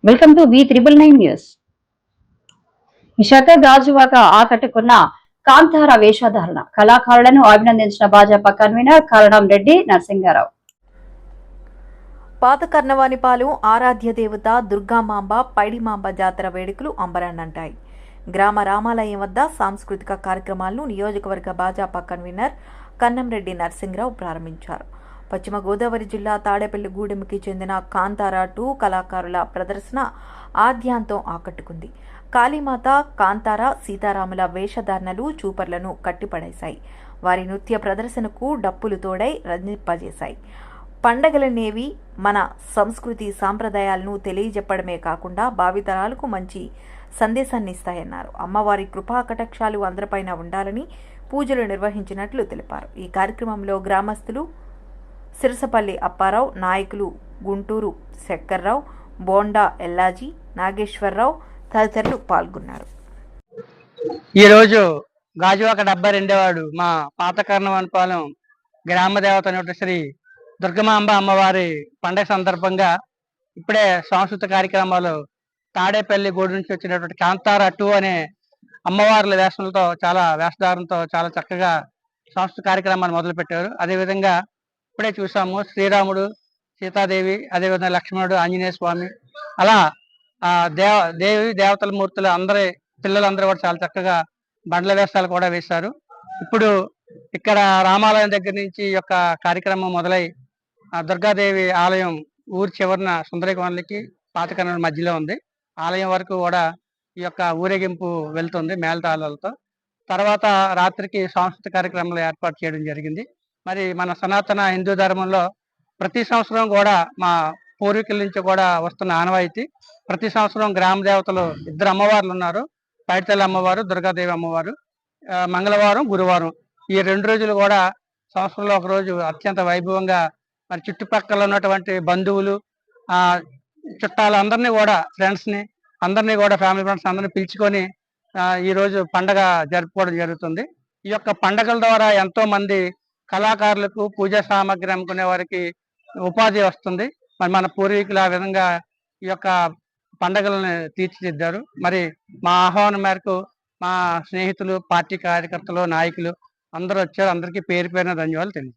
Welcome to V999 news. Visakha Gajuwaka ఆకట్టుకున్న కాంతార వేషధారణ కళాకారులను అభినందించిన భాజపా కన్వీనర్ కరణం రెడ్డి నరసింగారావు. పాత కర్ణవానిపాలెం ఆరాధ్య దేవత దుర్గామాంబ పైడిమాంబ జాతర వేడుకలు అంబరాన్నంటాయి. గ్రామ రామాలయం వద్ద సాంస్కృతిక కార్యక్రమాలను నియోజకవర్గ భాజపా కన్వీనర్ కన్నంరెడ్డి నరసింగరావు ప్రారంభించారు. పశ్చిమ గోదావరి జిల్లా తాడేపల్లిగూడెంకి చెందిన కాంతారా 2 కళాకారుల ప్రదర్శన ఆద్యాంతం ఆకట్టుకుంది. కాళీమాత, కాంతారా, సీతారాముల వేషధారణలు చూపర్లను కట్టిపడేశాయి. వారి నృత్య ప్రదర్శనకు డప్పులు తోడై రంజింపజేశాయి. పండగలనేవి మన సంస్కృతి సాంప్రదాయాలను తెలియజెప్పడమే కాకుండా భావితరాలకు మంచి సందేశాన్ని ఇస్తాయన్నారు. అమ్మవారి కృపా కటాక్షాలు అందరిపైన ఉండాలని పూజలు నిర్వహించినట్లు తెలిపారు. ఈ కార్యక్రమంలో గ్రామస్తులు సిరసపల్లి అప్పారావు, నాయకులు గుంటూరు శక్కర్రావు, బోండా ఎల్లాజీ, నాగేశ్వరరావు తదితరులు పాల్గొన్నారు. ఈరోజు గాజువాక 72వ వార్డు మా పాత కర్ణవానిపాలెం గ్రామ దేవత అయినటువంటి శ్రీ దుర్గమాంబ అమ్మవారి పండగ సందర్భంగా ఇప్పుడే సాంస్కృతిక కార్యక్రమాలు తాడేపల్లి గూడు నుంచి వచ్చినటువంటి కాంతారా 2 అనే అమ్మవార్ల వేషంతో వేషధారంతో చాలా చక్కగా సాంస్కృతిక కార్యక్రమాలు మొదలు పెట్టారు. అదేవిధంగా ఇప్పుడే చూసాము శ్రీరాముడు, సీతాదేవి, అదేవిధంగా లక్ష్మణుడు, ఆంజనేయ స్వామి, అలా దేవి దేవతల మూర్తులు పిల్లలందరూ కూడా చాలా చక్కగా బండ్ల వేషాలు కూడా వేశారు. ఇప్పుడు ఇక్కడ రామాలయం దగ్గర నుంచి ఈ యొక్క కార్యక్రమం మొదలై దుర్గాదేవి ఆలయం ఊరి చివరిన సుందరీకోణలకి పాతకర్ణ మధ్యలో ఉంది. ఆలయం వరకు కూడా ఈ యొక్క ఊరేగింపు వెళ్తుంది మేళతాళాలతో. తర్వాత రాత్రికి సాంస్కృతిక కార్యక్రమాలు ఏర్పాటు చేయడం జరిగింది. మరి మన సనాతన హిందూ ధర్మంలో ప్రతి సంవత్సరం కూడా మా పూర్వీకుల నుంచి కూడా వస్తున్న ఆనవాయితీ, ప్రతి సంవత్సరం గ్రామ దేవతలు 2 అమ్మవార్లు ఉన్నారు. పైడితల్లి అమ్మవారు, దుర్గాదేవి అమ్మవారు. మంగళవారం, గురువారం ఈ 2 రోజులు కూడా సంవత్సరంలో ఒక రోజు అత్యంత వైభవంగా మరి చుట్టుపక్కల ఉన్నటువంటి బంధువులు, చుట్టాలందరినీ కూడా ఫ్రెండ్స్ని అందరినీ కూడా ఫ్యామిలీ ఫ్రెండ్స్ అందరినీ పిలుచుకొని ఈ రోజు పండగ జరుపుకోవడం జరుగుతుంది. ఈ యొక్క పండగల ద్వారా ఎంతో మంది కళాకారులకు పూజా సామాగ్రి అమ్ముకునే వారికి ఉపాధి వస్తుంది. మరి మన పూర్వీకులు ఆ విధంగా ఈ యొక్క పండగలను తీర్చిదిద్దారు. మరి మా ఆహ్వానం మేరకు మా స్నేహితులు, పార్టీ కార్యకర్తలు, నాయకులు అందరూ వచ్చారు. అందరికీ పేరు పేరున ధన్యవాదాలు తెలియజేస్తాను.